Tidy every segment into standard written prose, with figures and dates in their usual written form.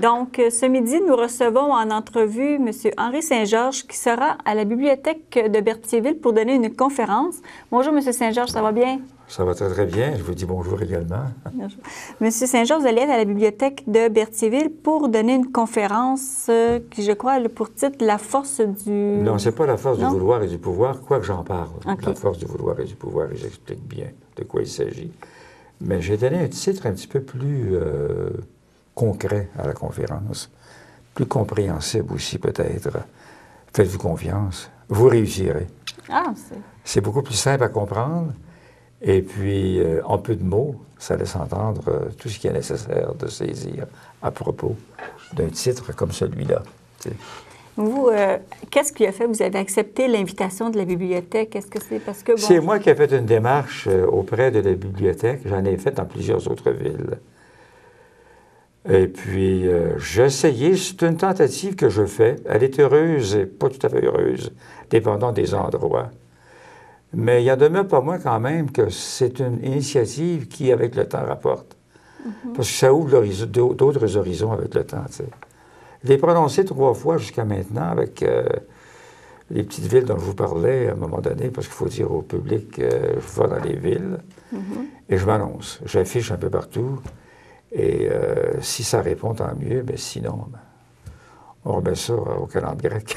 Donc, ce midi, nous recevons en entrevue M. Henri Saint-Georges qui sera à la bibliothèque de Berthierville pour donner une conférence. Bonjour, M. Saint-Georges, ça va bien? Ça va très, très bien. Je vous dis bonjour également. Bonjour. M. Saint-Georges, vous allez être à la bibliothèque de Berthierville pour donner une conférence qui, je crois, a pour titre « La force du... » Non, c'est pas la force du Non? vouloir et du pouvoir, quoique j'en parle. Okay. La force du vouloir et du pouvoir, et j'explique bien de quoi il s'agit. Mais j'ai donné un titre un petit peu plus concret à la conférence, plus compréhensible aussi peut-être. Faites-vous confiance, vous réussirez. Ah, c'est beaucoup plus simple à comprendre. Et puis, en peu de mots, ça laisse entendre tout ce qui est nécessaire de saisir à propos d'un titre comme celui-là. Vous, qu'est-ce qui a fait? Vous avez accepté l'invitation de la bibliothèque? Est-ce que c'est parce que... Bon... C'est moi qui ai fait une démarche auprès de la bibliothèque. J'en ai fait dans plusieurs autres villes. Et puis, j'ai essayé. C'est une tentative que je fais. Elle est heureuse et pas tout à fait heureuse, dépendant des endroits. Mais il y en demeure pas moins quand même que c'est une initiative qui, avec le temps, rapporte. Parce que ça ouvre d'autres horizons avec le temps, tu sais. Je l'ai prononcé 3 fois jusqu'à maintenant avec les petites villes dont je vous parlais à un moment donné, parce qu'il faut dire au public, je vais dans les villes et je m'annonce. J'affiche un peu partout et si ça répond, tant mieux, mais sinon, on remet ça au calendrier grec.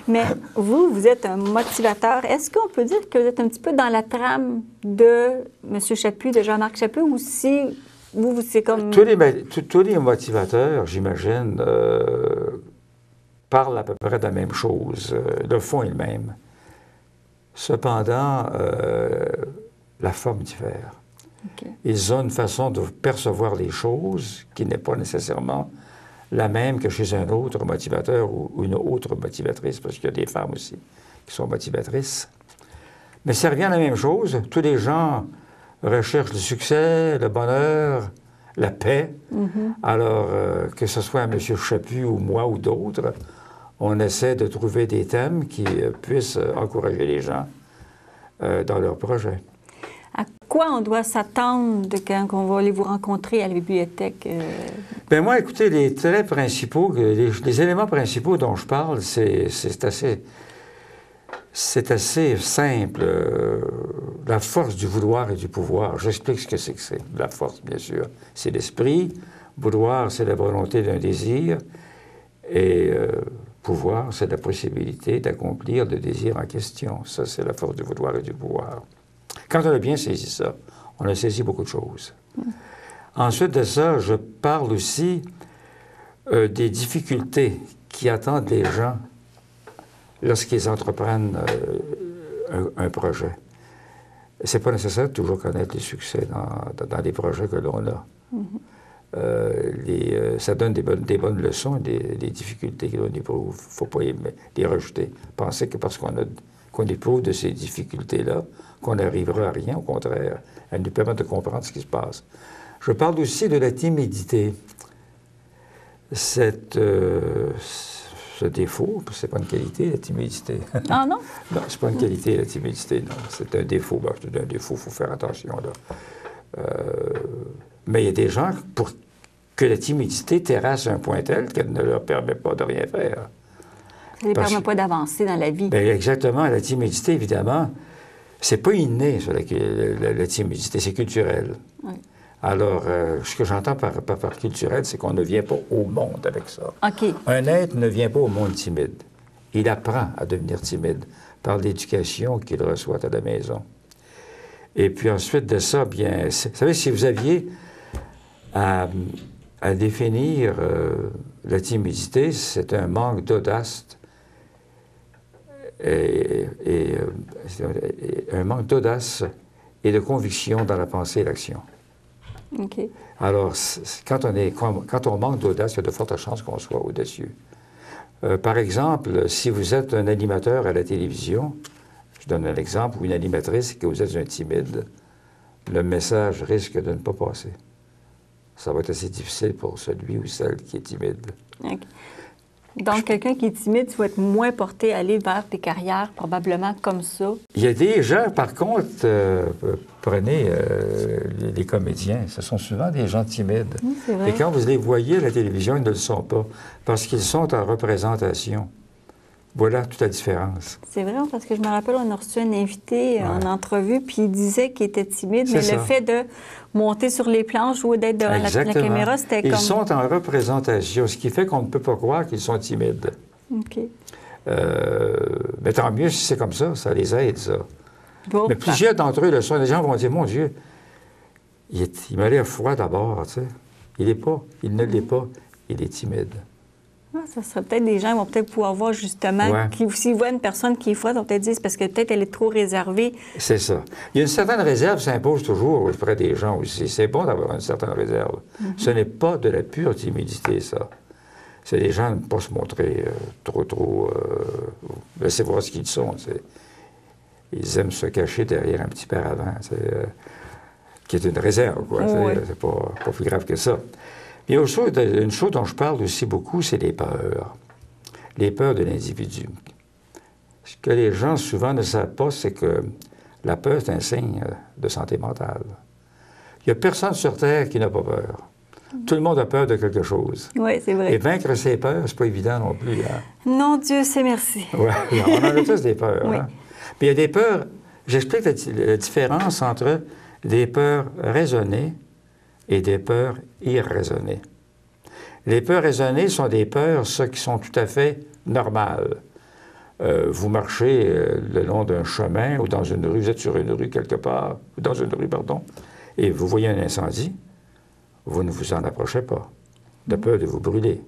Mais vous êtes un motivateur. Est-ce qu'on peut dire que vous êtes un petit peu dans la trame de M. Chaput, de Jean-Marc Chaput, ou si vous c'est comme... Tous les motivateurs, j'imagine, parlent à peu près de la même chose. Le fond est le même. Cependant, la forme diffère. Okay. Ils ont une façon de percevoir les choses qui n'est pas nécessairement la même que chez un autre motivateur ou une autre motivatrice, parce qu'il y a des femmes aussi qui sont motivatrices. Mais ça revient à la même chose. Tous les gens recherchent le succès, le bonheur, la paix. Alors, que ce soit M. Chaput ou moi ou d'autres, on essaie de trouver des thèmes qui puissent encourager les gens dans leurs projets. À quoi on doit s'attendre quand on va aller vous rencontrer à la bibliothèque? Bien, moi, écoutez, les traits principaux, les éléments principaux dont je parle, c'est assez simple. La force du vouloir et du pouvoir. J'explique ce que c'est. La force, bien sûr, c'est l'esprit. Vouloir, c'est la volonté d'un désir. Et pouvoir, c'est la possibilité d'accomplir le désir en question. Ça, c'est la force du vouloir et du pouvoir. Quand on a bien saisi ça, on a saisi beaucoup de choses. Ensuite de ça, je parle aussi des difficultés qui attendent les gens lorsqu'ils entreprennent un projet. C'est pas nécessaire de toujours connaître les succès dans les projets que l'on a. Ça donne des bonnes leçons, des difficultés que l'on éprouve. Il ne faut pas les rejeter. Penser que parce qu'on éprouve de ces difficultés-là, qu'on n'arrivera à rien, au contraire. Elles nous permettent de comprendre ce qui se passe. Je parle aussi de la timidité. Ce défaut, c'est pas une qualité, la timidité. Ah non? Non, c'est pas une qualité, la timidité, non. C'est un défaut. Ben, c'est un défaut, il faut faire attention, là. Mais il y a des gens pour que la timidité terrasse un point tel qu'elle ne leur permet pas de rien faire. Ça ne les permet pas d'avancer dans la vie. Bien, exactement. La timidité, évidemment, c'est pas inné, ça, la timidité, c'est culturel. Oui. Alors, ce que j'entends par culturel, c'est qu'on ne vient pas au monde avec ça. OK. Un être ne vient pas au monde timide. Il apprend à devenir timide par l'éducation qu'il reçoit à la maison. Et puis ensuite de ça, bien, vous savez, si vous aviez à définir la timidité, c'est un manque d'audace un manque d'audace et de conviction dans la pensée et l'action. Okay. Alors, quand on manque d'audace, il y a de fortes chances qu'on soit audacieux. Par exemple, si vous êtes un animateur à la télévision, je donne un exemple, ou une animatrice, et que vous êtes un timide, le message risque de ne pas passer. Ça va être assez difficile pour celui ou celle qui est timide. Okay. Donc, quelqu'un qui est timide, tu vas être moins porté à aller vers des carrières probablement comme ça. Il y a des gens, par contre, prenez les comédiens, ce sont souvent des gens timides. Oui, c'est vrai. Et quand vous les voyez à la télévision, ils ne le sont pas, parce qu'ils sont en représentation. Voilà toute la différence. C'est vrai, parce que je me rappelle, on a reçu un invité en entrevue, puis il disait qu'il était timide, mais le fait de monter sur les planches ou d'être devant la caméra, c'était comme... Ils sont en représentation, ce qui fait qu'on ne peut pas croire qu'ils sont timides. OK. Mais tant mieux si c'est comme ça les aide, ça. Bon, mais plusieurs d'entre eux le sont. Les gens vont dire, mon Dieu, il m'a l'air froid d'abord, tu sais. Il ne l'est pas, il est timide. Ah, ça serait peut-être des gens qui vont peut-être pouvoir voir justement, s'ils voient une personne qui est froide, ils vont peut-être dire c'est parce que peut-être elle est trop réservée. C'est ça. Il y a une certaine réserve s'impose toujours auprès des gens aussi. C'est bon d'avoir une certaine réserve. Ce n'est pas de la pure timidité, ça. C'est les gens ne pas se montrer trop... laisser voir ce qu'ils sont. Ils aiment se cacher derrière un petit paravent, qui est une réserve, quoi. C'est pas plus grave que ça. Il y a une chose dont je parle aussi beaucoup, c'est les peurs. Les peurs de l'individu. Ce que les gens souvent ne savent pas, c'est que la peur est un signe de santé mentale. Il n'y a personne sur Terre qui n'a pas peur. Tout le monde a peur de quelque chose. Oui, c'est vrai. Et vaincre ses peurs, c'est pas évident non plus. Hein? Non, Dieu sait merci. Oui, on en a tous des peurs. Oui. Hein? Puis il y a des peurs... J'explique la différence entre des peurs raisonnées et des peurs irraisonnées. Les peurs raisonnées sont des peurs, ça, qui sont tout à fait normales. Vous marchez le long d'un chemin ou dans une rue, vous êtes sur une rue quelque part, dans une rue, pardon, et vous voyez un incendie, vous ne vous en approchez pas, de peur de vous brûler.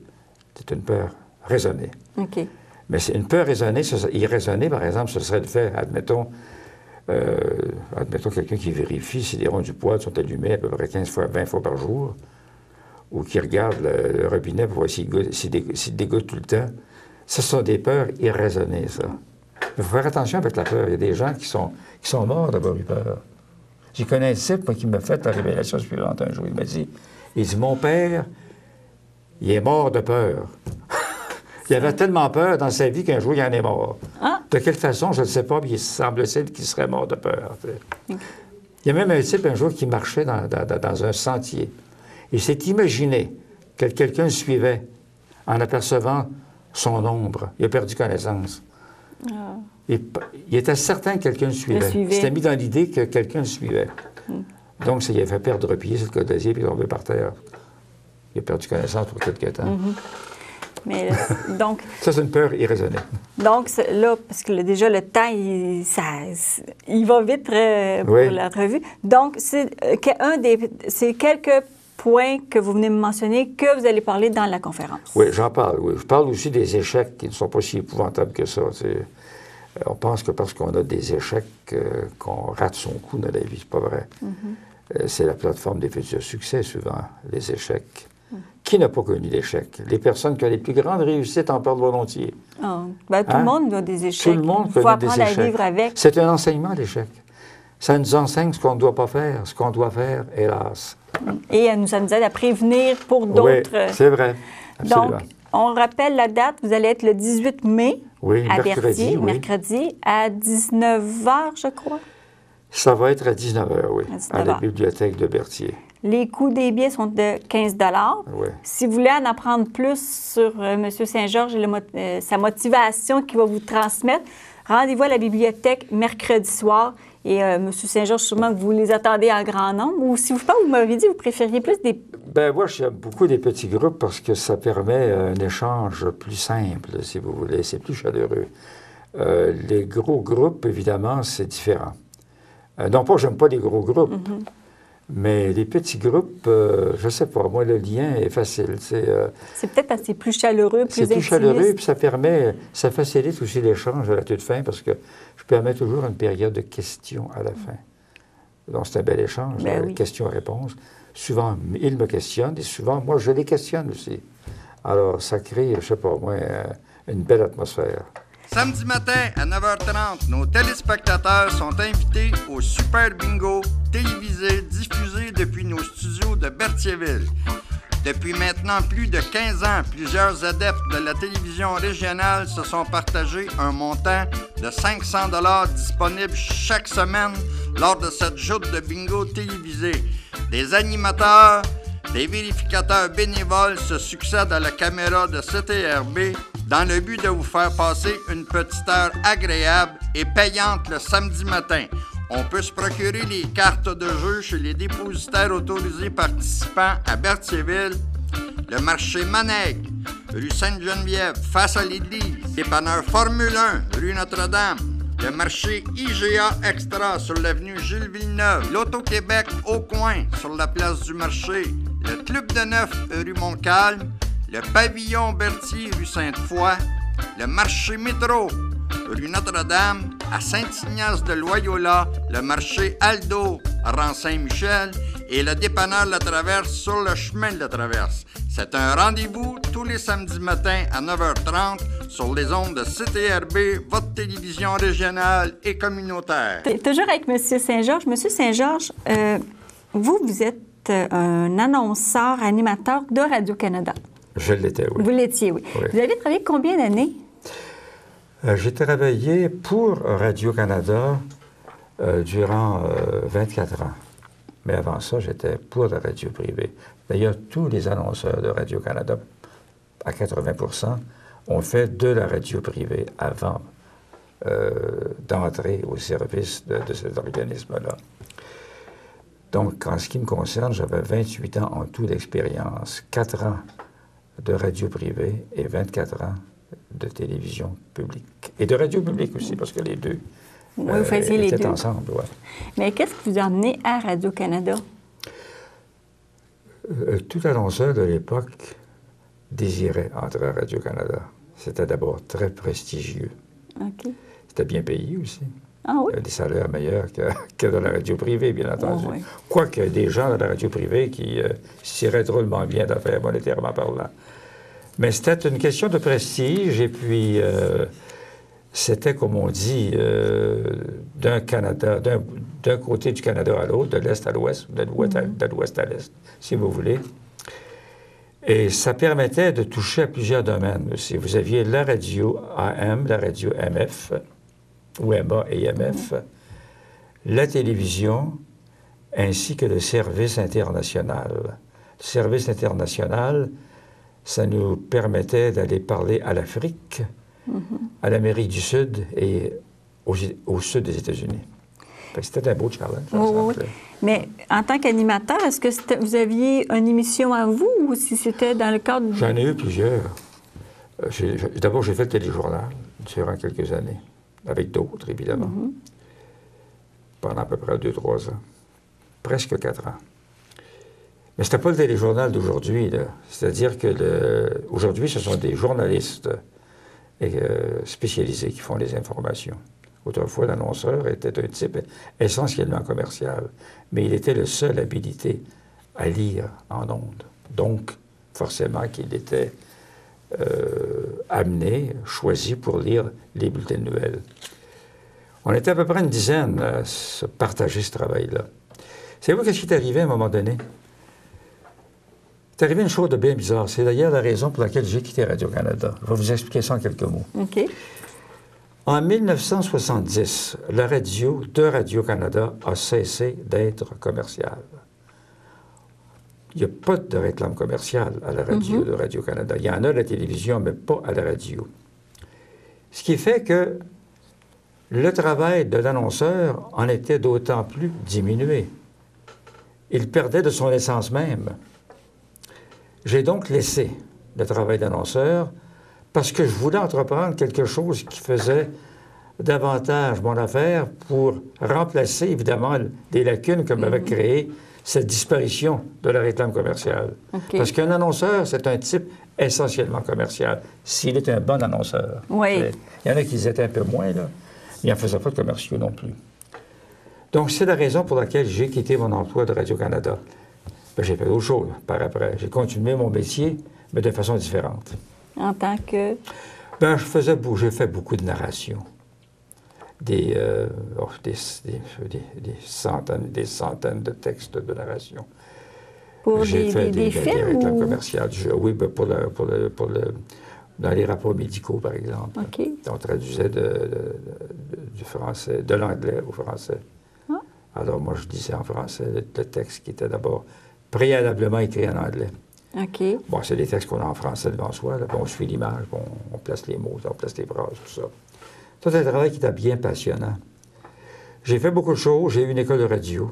C'est une peur raisonnée. OK. Mais c'est une peur raisonnée, irraisonnée, par exemple, ce serait de faire, admettons quelqu'un qui vérifie si les ronds du poêle sont allumés à peu près 15 fois, 20 fois par jour, ou qui regarde le robinet pour voir s'il dégoutte tout le temps. Ce sont des peurs irraisonnées, ça. Il faut faire attention avec la peur. Il y a des gens qui sont morts d'avoir eu peur. J'ai connu un type, moi, qui m'a fait la révélation suivante un jour. Il m'a dit, mon père, il est mort de peur. Il avait tellement peur dans sa vie qu'un jour, il en est mort. Ah. De quelle façon, je ne sais pas, mais il semble-t-il qu'il serait mort de peur. Okay. Il y a même un type, un jour, qui marchait dans un sentier. Il s'est imaginé que quelqu'un le suivait en apercevant son ombre. Il a perdu connaissance. Ah. Il était certain que quelqu'un le suivait. Il s'était mis dans l'idée que quelqu'un le suivait. Donc, ça lui a fait perdre pied sur le codasier puis il est tombé par terre. Il a perdu connaissance pour quelque temps. Mais donc... Ça, c'est une peur irraisonnée. Donc, là, parce que déjà, le temps, il va vite pour l'entrevue. Donc, c'est quelques points que vous venez me mentionner que vous allez parler dans la conférence. Oui, j'en parle. Oui. Je parle aussi des échecs qui ne sont pas si épouvantables que ça. On pense que parce qu'on a des échecs, qu'on rate son coup dans la vie. C'est pas vrai. C'est la plateforme des futurs succès, souvent, les échecs. Qui n'a pas connu d'échecs? Les personnes qui ont les plus grandes réussites en parlent volontiers. Oh. Ben, tout le monde a des échecs. Tout le monde connaît des échecs. Il faut apprendre à vivre avec. C'est un enseignement, l'échec. Ça nous enseigne ce qu'on ne doit pas faire, ce qu'on doit faire, hélas. Et ça nous aide à prévenir pour d'autres. Oui, c'est vrai. Absolument. Donc, on rappelle la date. Vous allez être le 18 mai à Berthier, mercredi, à 19h, je crois. Ça va être à 19h, oui, à la bibliothèque de Berthier. Les coûts des billets sont de 15 $. Oui. Si vous voulez en apprendre plus sur M. Saint-Georges et sa motivation qu'il va vous transmettre, rendez-vous à la bibliothèque mercredi soir. Et M. Saint-Georges, sûrement que vous les attendez en grand nombre. Ou si vous m'avez dit, vous préfériez plus des... Bien, moi, j'aime beaucoup des petits groupes parce que ça permet un échange plus simple, si vous voulez. C'est plus chaleureux. Les gros groupes, évidemment, c'est différent. Non pas, j'aime pas les gros groupes. Mais les petits groupes, je ne sais pas, moi, le lien est facile. C'est peut-être parce que c'est plus chaleureux, plus intimiste. C'est plus chaleureux, puis ça facilite aussi l'échange à la toute fin, parce que je permets toujours une période de questions à la fin. Donc, c'est un bel échange, questions-réponses. Souvent, ils me questionnent, et souvent, moi, je les questionne aussi. Alors, ça crée, je ne sais pas, moi, une belle atmosphère. Samedi matin à 9h30, nos téléspectateurs sont invités au Super Bingo télévisé diffusé depuis nos studios de Berthierville. Depuis maintenant plus de 15 ans, plusieurs adeptes de la télévision régionale se sont partagés un montant de 500 $ disponible chaque semaine lors de cette joute de bingo télévisée. Des animateurs, des vérificateurs bénévoles se succèdent à la caméra de CTRB dans le but de vous faire passer une petite heure agréable et payante le samedi matin. On peut se procurer les cartes de jeu chez les dépositaires autorisés participants à Berthierville, le marché Manègue, rue Sainte-Geneviève, face à l'église, dépanneur Formule 1, rue Notre-Dame, le marché IGA Extra sur l'avenue Jules Villeneuve, l'Auto-Québec au coin sur la place du marché, le Club de Neuf rue Montcalm, le pavillon Berthier rue Sainte-Foy, le marché Métro rue Notre-Dame, à Saint-Ignace de Loyola, le marché Aldo, rang Saint-Michel, et le dépanneur La Traverse sur le chemin de la Traverse. C'est un rendez-vous tous les samedis matins à 9h30 sur les ondes de CTRB, votre télévision régionale et communautaire. Toujours avec M. Saint-Georges. M. Saint-Georges, vous êtes un annonceur, animateur de Radio-Canada. Je l'étais, oui. Vous l'étiez, oui. Vous avez travaillé combien d'années? J'ai travaillé pour Radio-Canada durant 24 ans. Mais avant ça, j'étais pour la radio privée. D'ailleurs, tous les annonceurs de Radio-Canada, à 80 ont fait de la radio privée avant d'entrer au service de cet organisme-là. Donc, en ce qui me concerne, j'avais 28 ans en tout d'expérience, 4 ans de radio privée et 24 ans de télévision publique. Et de radio publique aussi, parce que les deux vous faisiez les deux ensemble. Ouais. Mais qu'est-ce qui vous a amené à Radio-Canada? Tout annonceur de l'époque désirait entrer à Radio-Canada. C'était d'abord très prestigieux. OK. C'était bien payé aussi. Ah oui? Des salaires meilleurs que dans la radio privée, bien entendu. Oh, oui. Quoique des gens dans la radio privée qui tiraient drôlement bien d'affaires, monétairement parlant. Mais c'était une question de prestige, et puis c'était, comme on dit, d'un côté du Canada à l'autre, de l'Est à l'Ouest, de l'Ouest à l'Est, si vous voulez. Et ça permettait de toucher à plusieurs domaines aussi. Vous aviez la radio AM, la radio MF, ou MA et MF, la télévision, ainsi que le service international. Le service international, ça nous permettait d'aller parler à l'Afrique, à l'Amérique du Sud et au sud des États-Unis. C'était un beau challenge. Oui. Mais en tant qu'animateur, est-ce que vous aviez une émission à vous ou si c'était dans le cadre... J'en ai eu plusieurs. D'abord, j'ai fait le téléjournal durant quelques années, avec d'autres, évidemment, pendant à peu près 2-3 ans. Presque 4 ans. Mais c'était pas le téléjournal d'aujourd'hui, là. C'est-à-dire que aujourd'hui, ce sont des journalistes spécialisés qui font les informations. Autrefois, l'annonceur était un type essentiellement commercial, mais il était le seul habilité à lire en ondes. Donc, forcément qu'il était amené, choisi pour lire les bulletins de nouvelles. On était à peu près une dizaine à se partager ce travail-là. Savez-vous qu'est-ce qui est arrivé à un moment donné? C'est arrivé une chose de bien bizarre. C'est d'ailleurs la raison pour laquelle j'ai quitté Radio-Canada. Je vais vous expliquer ça en quelques mots. OK. En 1970, la radio de Radio-Canada a cessé d'être commerciale. Il n'y a pas de réclame commerciale à la radio de Radio-Canada. Il y en a à la télévision, mais pas à la radio. Ce qui fait que le travail de l'annonceur en était d'autant plus diminué. Il perdait de son essence même. J'ai donc laissé le travail d'annonceur parce que je voulais entreprendre quelque chose qui faisait davantage mon affaire pour remplacer, évidemment, des lacunes que m'avait créées cette disparition de la réclame commerciale. Okay. Parce qu'un annonceur, c'est un type essentiellement commercial, s'il est un bon annonceur. Oui. Il y en a qui étaient un peu moins, là, mais ils n'en faisaient pas de commerciaux non plus. Donc, c'est la raison pour laquelle j'ai quitté mon emploi de Radio-Canada. Ben, j'ai fait d'autres choses par après. J'ai continué mon métier, mais de façon différente. En tant que... Ben, j'ai fait beaucoup de narration. Des centaines de textes de narration. Pour J'ai fait des films réclames ou... commerciales. Oui, ben, dans les rapports médicaux, par exemple. OK. On traduisait du français, de l'anglais au français. Ah. Alors, moi, je disais en français le texte qui était d'abord préalablement écrit en anglais. OK. Bon, c'est des textes qu'on a en français devant soi, là, puis on suit l'image, puis on place les mots, on place les phrases, tout ça. C'est un travail qui était bien passionnant. J'ai fait beaucoup de choses. J'ai eu une école de radio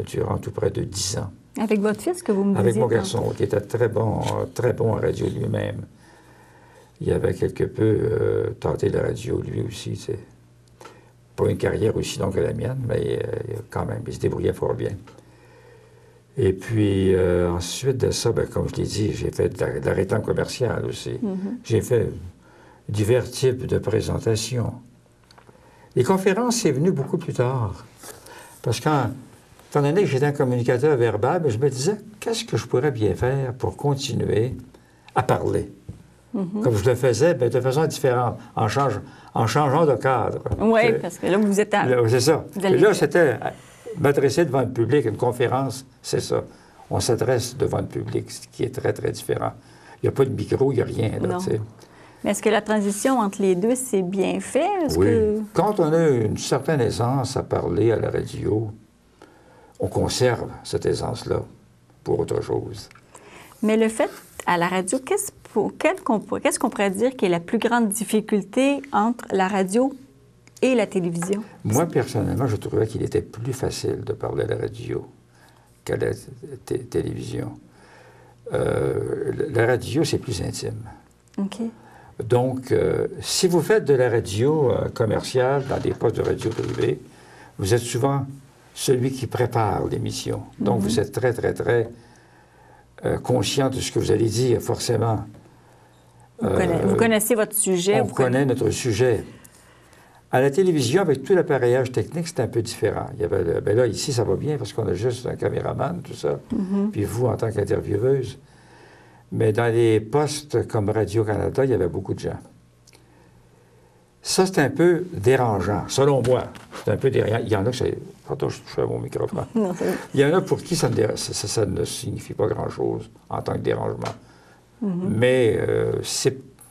durant tout près de 10 ans. Avec votre fils que vous me disiez? Avec mon garçon, qui était très bon en radio lui-même. Il avait quelque peu tenté la radio, lui aussi, tu sais. Pas une carrière aussi longue que la mienne, mais quand même, il se débrouillait fort bien. Et puis, ensuite de ça, ben, comme je l'ai dit, j'ai fait de la réclame commerciale aussi. J'ai fait divers types de présentations. Les conférences, c'est venu beaucoup plus tard. Parce qu'étant donné que j'étais un communicateur verbal, je me disais, qu'est-ce que je pourrais bien faire pour continuer à parler? Comme je le faisais, bien, de façon différente, en changeant de cadre. Oui, parce que là, vous êtes à... C'est ça. allez... Et là, c'était m'adresser devant le public. Une conférence, c'est ça. On s'adresse devant le public, ce qui est très, très différent. Il n'y a pas de micro, il n'y a rien, là, tu sais. Mais est-ce que la transition entre les deux, c'est bien fait? Oui. Quand on a une certaine aisance à parler à la radio, on conserve cette aisance-là pour autre chose. Mais le fait, à la radio, qu'est-ce qu'on pourrait dire qui est la plus grande difficulté entre la radio et la télévision? Moi, personnellement, je trouvais qu'il était plus facile de parler à la radio qu'à la télévision. La radio, c'est plus intime. OK. Donc, si vous faites de la radio commerciale dans des postes de radio privée, vous êtes souvent celui qui prépare l'émission. Donc, vous êtes très, très, très conscient de ce que vous allez dire, forcément. Vous connaissez votre sujet. On connaît notre sujet. À la télévision, avec tout l'appareillage technique, c'est un peu différent. Il y avait ben là, ici, ça va bien parce qu'on a juste un caméraman, tout ça. Puis vous, en tant qu'intervieweuse. Mais dans les postes comme Radio-Canada, il y avait beaucoup de gens. Ça, c'est un peu dérangeant, selon moi. C'est un peu dérangeant. Il y en a qui... Pardon, je touche à mon microphone. Non, il y en a pour qui ça ne signifie pas grand-chose en tant que dérangement. Mais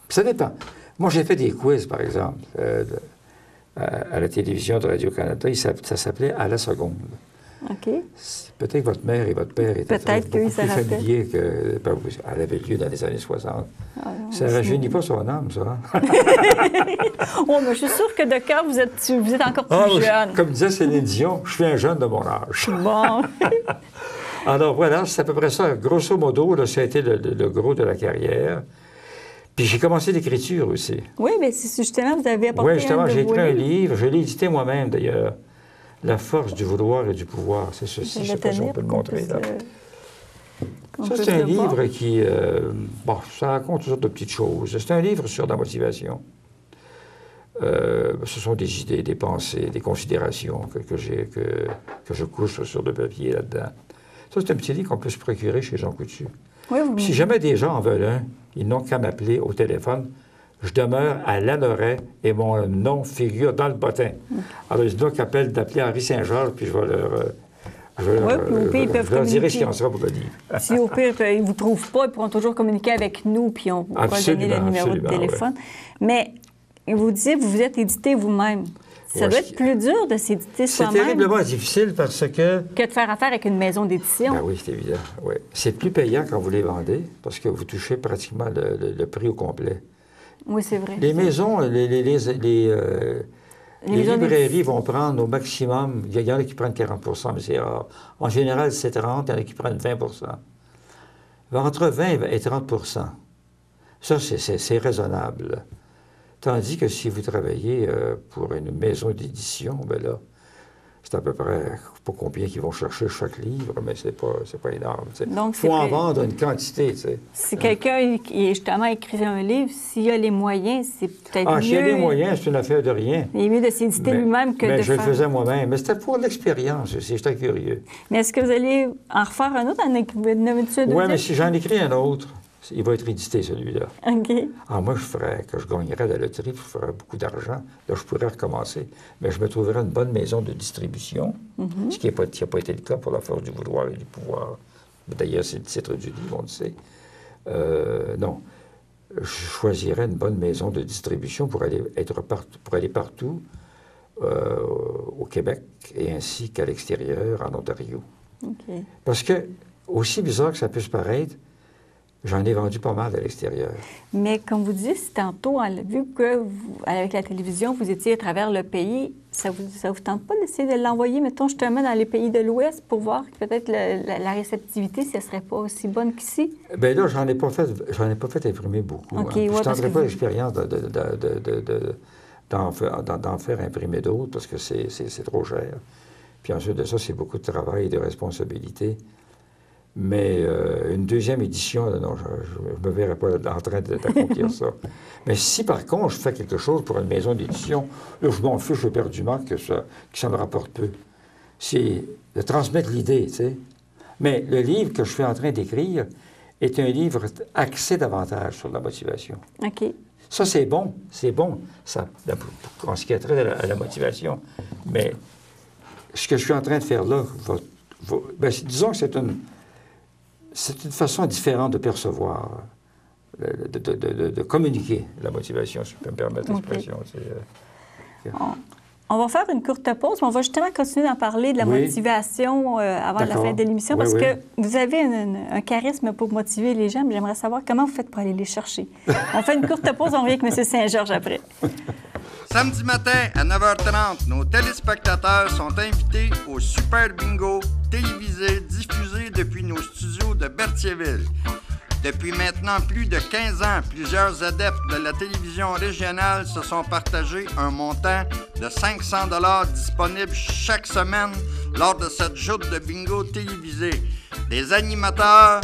ça dépend. Moi, j'ai fait des quiz, par exemple, à la télévision de Radio-Canada. Ça s'appelait « À la seconde ». OK. Peut-être que votre mère et votre père étaient beaucoup plus familiers que... Ben, elle avait lieu dans les années 60. Ah, non, ça ne rajeunit pas son âme, ça. Oh, mais je suis sûre que de cœur, vous êtes encore plus jeune. Comme disait Céline Dion, je suis un jeune de mon âge. Bon. Alors voilà, c'est à peu près ça. Grosso modo, là, ça a été le gros de la carrière. Puis j'ai commencé l'écriture aussi. Oui, mais justement, vous avez apporté Oui, justement, j'ai écrit un livre. Je l'ai édité moi-même, d'ailleurs. La force du vouloir et du pouvoir, c'est ceci. Je ne sais pas si on peut le montrer, là. Ça, c'est un livre qui... bon, ça raconte toutes sortes de petites choses. C'est un livre sur la motivation. Ce sont des idées, des pensées, des considérations que je couche sur le papier là-dedans. Ça, c'est un petit livre qu'on peut se procurer chez Jean Coutu. Oui, oui. Si jamais des gens en veulent un, ils n'ont qu'à m'appeler au téléphone. Je demeure à Lanoraie et mon nom figure dans le bottin. Alors, ils n'ont qu'à d'appeler Henri Saint-Georges, puis je vais leur dirai ce qu'il en sera pour le livre. Si au pire, ils ne vous trouvent pas, ils pourront toujours communiquer avec nous, puis on pourra donner le numéro de téléphone. Ouais. Mais vous disiez, vous vous êtes édité vous-même. Ça doit être plus dur de s'éditer soi-même. C'est terriblement difficile parce que... Que de faire affaire avec une maison d'édition. Ben oui, c'est évident. Oui. C'est plus payant quand vous les vendez parce que vous touchez pratiquement le prix au complet. Oui, c'est vrai. Les maisons, les librairies vont prendre au maximum, il y en a qui prennent 40 mais c'est rare. En général, c'est 30, il y en a qui prennent 20 Entre 20 et 30 ça, c'est raisonnable. Tandis que si vous travaillez pour une maison d'édition, bien là, c'est à peu près pas combien qu'ils vont chercher chaque livre, mais c'est pas énorme. Il faut en vendre une quantité. T'sais. Si quelqu'un qui justement écrit un livre, s'il a les moyens, c'est peut-être mieux... S'il y a les moyens, c'est une affaire de rien. Il est mieux de s'éditer lui-même que de faire... je le faisais moi-même. Mais c'était pour l'expérience aussi, j'étais curieux. Mais est-ce que vous allez en refaire un autre? Oui, mais si j'en écris un autre, il va être édité, celui-là. OK. Alors moi, que je gagnerais à la loterie, je ferais beaucoup d'argent. Là, je pourrais recommencer. Mais je me trouverais une bonne maison de distribution, ce qui n'a pas été le cas pour la force du vouloir et du pouvoir. D'ailleurs, c'est le titre du livre, on le sait. Non. Je choisirais une bonne maison de distribution pour aller partout au Québec et ainsi qu'à l'extérieur, en Ontario. OK. Parce que, aussi bizarre que ça puisse paraître, j'en ai vendu pas mal à l'extérieur. Mais comme vous dites tantôt, vu que avec la télévision, vous étiez à travers le pays, ça vous tente pas d'essayer de l'envoyer, mettons, justement, dans les pays de l'Ouest pour voir que peut-être la réceptivité, ce ne serait pas aussi bonne qu'ici? Bien là, j'en ai pas fait imprimer beaucoup. OK, hein. ouais, Je ne tenterais pas vous... l'expérience d'en faire imprimer d'autres parce que c'est trop cher. Puis ensuite de ça, c'est beaucoup de travail et de responsabilité. Mais une deuxième édition, non, je ne me verrais pas en train d'accomplir ça. Mais si, par contre, je fais quelque chose pour une maison d'édition, là, je m'en fiche éperdument que ça me rapporte peu. C'est de transmettre l'idée, tu sais. Mais le livre que je suis en train d'écrire est un livre axé davantage sur la motivation. OK. Ça, c'est bon, ça, en ce qui a trait à la motivation. Mais ce que je suis en train de faire là, disons que c'est une façon différente de percevoir, de communiquer la motivation, si je peux me permettre l'expression. Okay. On va faire une courte pause, mais on va justement continuer d'en parler de la motivation avant la fin de l'émission, parce que vous avez un charisme pour motiver les gens, mais j'aimerais savoir comment vous faites pour aller les chercher. On fait une courte pause, on revient avec M. Saint-Georges après. Samedi matin à 9h30, nos téléspectateurs sont invités au Super Bingo télévisé diffusé depuis nos studios de Berthierville. Depuis maintenant plus de 15 ans, plusieurs adeptes de la télévision régionale se sont partagés un montant de 500 $ disponible chaque semaine lors de cette joute de bingo télévisée. Des animateurs,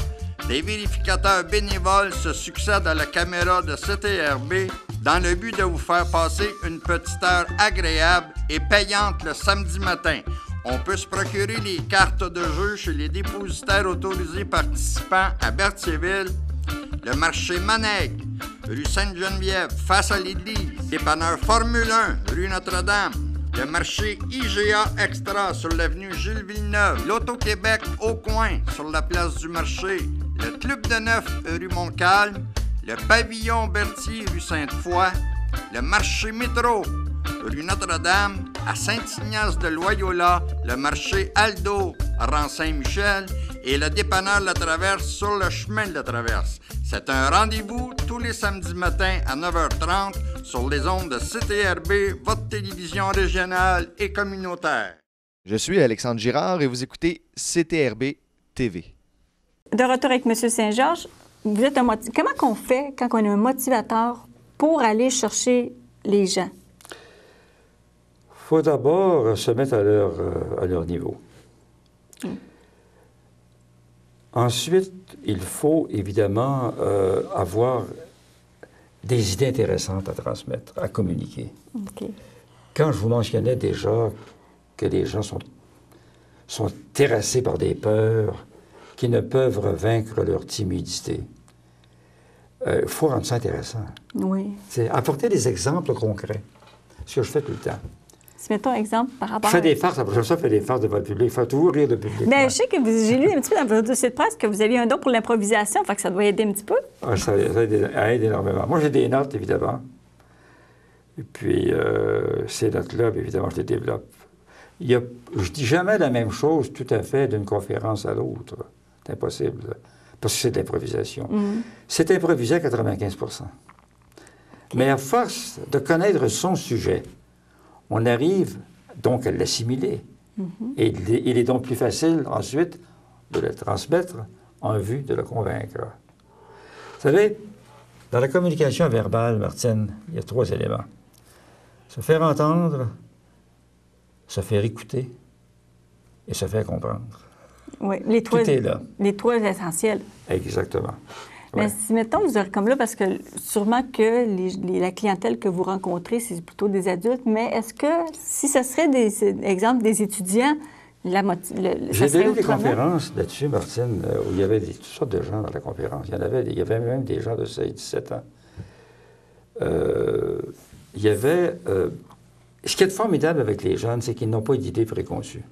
des vérificateurs bénévoles se succèdent à la caméra de CTRB dans le but de vous faire passer une petite heure agréable et payante le samedi matin. On peut se procurer les cartes de jeu chez les dépositaires autorisés participants à Berthierville, le marché Manègue, rue Sainte-Geneviève, face à l'église, dépanneur Formule 1, rue Notre-Dame, le marché IGA Extra sur l'avenue Gilles Villeneuve, l'Auto-Québec au coin sur la place du marché, le Club de Neuf, rue Montcalm, le pavillon Berthier, rue Sainte-Foy, le marché Métro, rue Notre-Dame, à Saint-Ignace-de-Loyola, le marché Aldo, à Rang-Saint-Michel, et le dépanneur La Traverse sur le chemin de La Traverse. C'est un rendez-vous tous les samedis matins à 9h30 sur les ondes de CTRB, votre télévision régionale et communautaire. Je suis Alexandre Girard et vous écoutez CTRB TV. De retour avec M. Saint-Georges, vous êtes comment qu'on fait quand on est un motivateur pour aller chercher les gens? Il faut d'abord se mettre à leur niveau. Ensuite, il faut évidemment avoir des idées intéressantes à transmettre, à communiquer. Okay. Quand je vous mentionnais déjà que les gens sont terrassés par des peurs, qui ne peuvent vaincre leur timidité, il faut rendre ça intéressant. Oui. C'est apporter des exemples concrets, ce que je fais tout le temps. Si mettons exemple par rapport Je fais des farces, après ça, je fais des farces devant le public. Il faut toujours rire le public. Bien, je sais que j'ai lu un petit peu dans votre dossier de presse que vous aviez un don pour l'improvisation, fait que ça doit aider un petit peu. Ah, ça aide énormément. Moi, j'ai des notes, évidemment. Et puis, ces notes-là, évidemment, je les développe. Je ne dis jamais la même chose tout à fait d'une conférence à l'autre. C'est impossible, parce que c'est de l'improvisation. C'est improvisé à 95 %. Mais à force de connaître son sujet, on arrive donc à l'assimiler. Et il est donc plus facile ensuite de le transmettre en vue de le convaincre. Vous savez, dans la communication verbale, Martine, il y a 3 éléments. Se faire entendre, se faire écouter et se faire comprendre. Oui, Tout est là. Les 3 essentiels. Exactement. Mais Ouais. si, mettons, vous aurez comme là, parce que sûrement que la clientèle que vous rencontrez, c'est plutôt des adultes, mais est-ce que, si ce serait exemple des étudiants, J'ai donné des conférences là-dessus, Martine, où il y avait toutes sortes de gens dans la conférence. Il y avait même des gens de 16-17 ans. Il y avait... ce qui est formidable avec les jeunes, c'est qu'ils n'ont pas d'idées préconçues.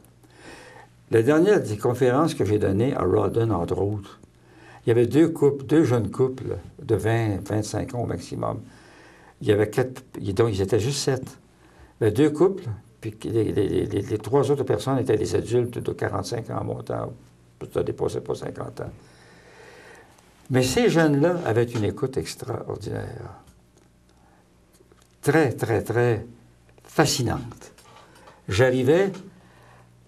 La dernière des conférences que j'ai données à Rawdon, entre autres, il y avait deux jeunes couples de 20, 25 ans au maximum. Il y avait 4, donc ils étaient juste 7. Il y avait 2 couples, puis les 3 autres personnes étaient des adultes de 45 ans en montant. Ça ne dépassait pas 50 ans. Mais ces jeunes-là avaient une écoute extraordinaire. Très, très, très fascinante. J'arrivais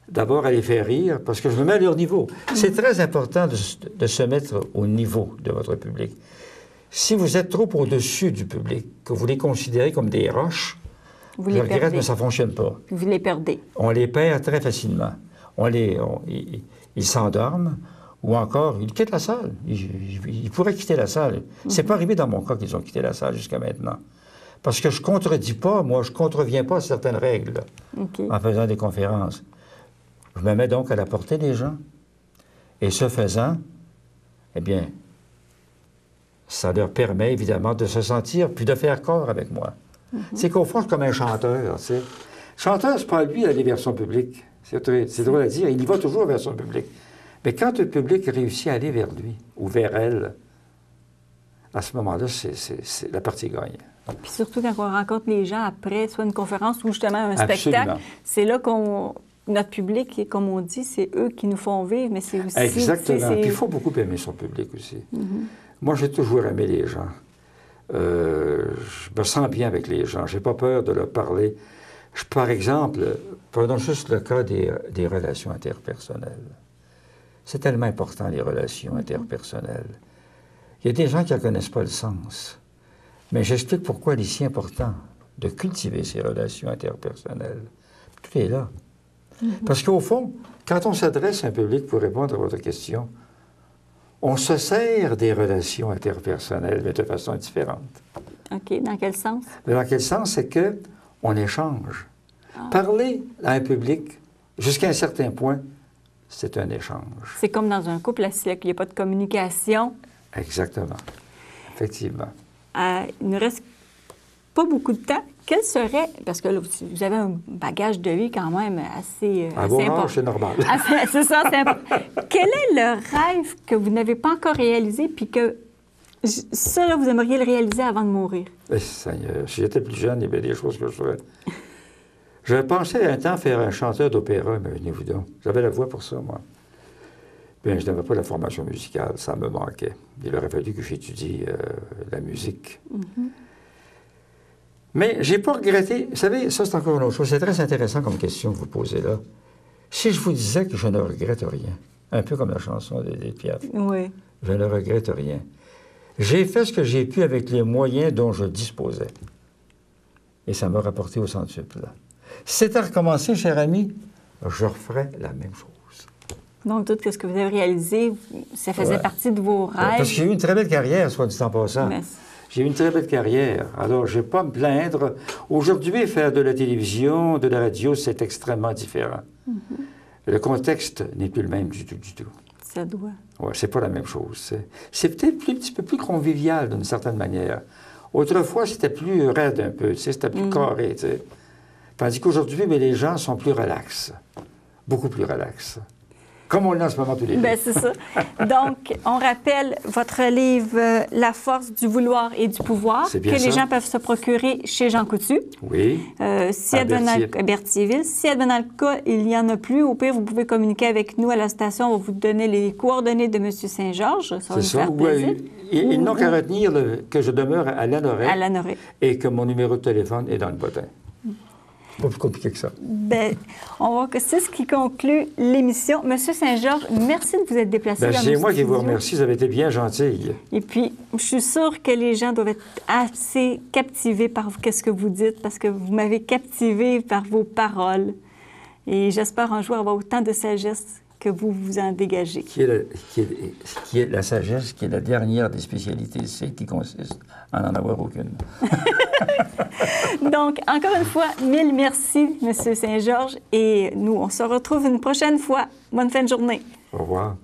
d'abord à les faire rire, parce que je me mets à leur niveau. C'est très important de se mettre au niveau de votre public. Si vous êtes trop au-dessus du public, que vous les considérez comme des roches, Vous je les regrette, perdez. mais ça ne fonctionne pas. Vous les perdez. On les perd très facilement. Ils s'endorment, ou encore, ils quittent la salle. Ils pourraient quitter la salle. C'est pas arrivé dans mon cas qu'ils ont quitté la salle jusqu'à maintenant. Parce que je ne contredis pas, moi, je ne contreviens pas à certaines règles en faisant des conférences. Je me mets donc à la portée des gens. Et ce faisant, eh bien, ça leur permet évidemment de se sentir, puis de faire corps avec moi. C'est qu'au fond, c'est comme un chanteur, tu sais. Chanteur, c'est pas lui d'aller vers son public. C'est drôle à dire, il y va toujours vers son public. Mais quand le public réussit à aller vers lui ou vers elle, à ce moment-là, c'est la partie gagne. Puis surtout quand on rencontre les gens après, soit une conférence ou justement un Absolument. spectacle, c'est là notre public, et comme on dit, c'est eux qui nous font vivre, mais c'est aussi... Exactement. Puis il faut beaucoup aimer son public aussi. Moi, j'ai toujours aimé les gens. Je me sens bien avec les gens. Je n'ai pas peur de leur parler. Par exemple, prenons juste le cas des relations interpersonnelles. C'est tellement important, les relations interpersonnelles. Il y a des gens qui ne connaissent pas le sens. Mais j'explique pourquoi il est si important de cultiver ces relations interpersonnelles. Tout est là. Parce qu'au fond, quand on s'adresse à un public pour répondre à votre question, on se sert des relations interpersonnelles, mais de façon différente. OK. Dans quel sens? Mais dans quel sens? C'est qu'on échange. Parler à un public, jusqu'à un certain point, c'est un échange. C'est comme dans un couple, là, s'il n'y a pas de communication. Exactement. Effectivement. Il ne reste pas beaucoup de temps. Quel serait, parce que là, vous avez un bagage de vie quand même assez, À assez vos important. âges, c'est normal. C'est ça, c'est important. Quel est le rêve que vous n'avez pas encore réalisé, puis que ça, là, vous aimeriez le réaliser avant de mourir? Eh, Seigneur, si j'étais plus jeune, il y avait des choses que je ferais. J'avais pensé un temps faire un chanteur d'opéra, mais venez-vous donc. J'avais la voix pour ça, moi. Bien, je n'avais pas la formation musicale, ça me manquait. Il aurait fallu que j'étudie la musique. Mais j'ai pas regretté. Vous savez, ça, c'est encore une autre chose. C'est très intéressant comme question que vous posez là. Si je vous disais que je ne regrette rien, un peu comme la chanson d'Édith Piaf, Oui. je ne regrette rien. J'ai fait ce que j'ai pu avec les moyens dont je disposais. Et ça m'a rapporté au centuple, là. Si c'était à recommencer, cher ami, je referais la même chose. Donc, tout ce que vous avez réalisé, ça faisait partie de vos rêves. Parce que j'ai eu une très belle carrière, soit dit en passant. Mais- J'ai eu une très belle carrière. Alors, je ne vais pas me plaindre. Aujourd'hui, faire de la télévision, de la radio, c'est extrêmement différent. Le contexte n'est plus le même du tout, du tout. Ça doit. Oui, c'est pas la même chose. C'est peut-être un petit peu plus convivial, d'une certaine manière. Autrefois, c'était plus raide un peu, tu sais, c'était plus carré, tu sais. Tandis qu'aujourd'hui, mais les gens sont plus relax. Beaucoup plus relax. Comme on l'est en ce moment tous les deux. Bien, c'est ça. Donc, on rappelle votre livre La force du vouloir et du pouvoir, C'est que bien les ça. gens peuvent se procurer chez Jean Coutu. Oui. Si À advenant Berthierville. Berthierville. Si advenant le cas, il n'y en a plus. Au pire, vous pouvez communiquer avec nous à la station. On va vous donner les coordonnées de M. Saint-Georges. Ça va C'est nous ça. faire plaisir. Oui. Ils n'ont qu'à retenir que je demeure à Lanoret À Lanoret. et que mon numéro de téléphone est dans le bottin. Pas plus compliqué que ça. Ben, c'est ce qui conclut l'émission. Monsieur Saint-Georges, merci de vous être déplacé Ben, dans c'est nos moi qui vous studios. remercie. Vous avez été bien gentille. Et puis, je suis sûre que les gens doivent être assez captivés par ce que vous dites, parce que vous m'avez captivé par vos paroles. Et j'espère un jour avoir autant de sagesse que vous en dégagez. Qui est la sagesse, qui est la dernière des spécialités, c'est qui consiste à n'en avoir aucune. Donc, encore une fois, mille merci, Monsieur Saint-Georges. Et nous, on se retrouve une prochaine fois. Bonne fin de journée. Au revoir.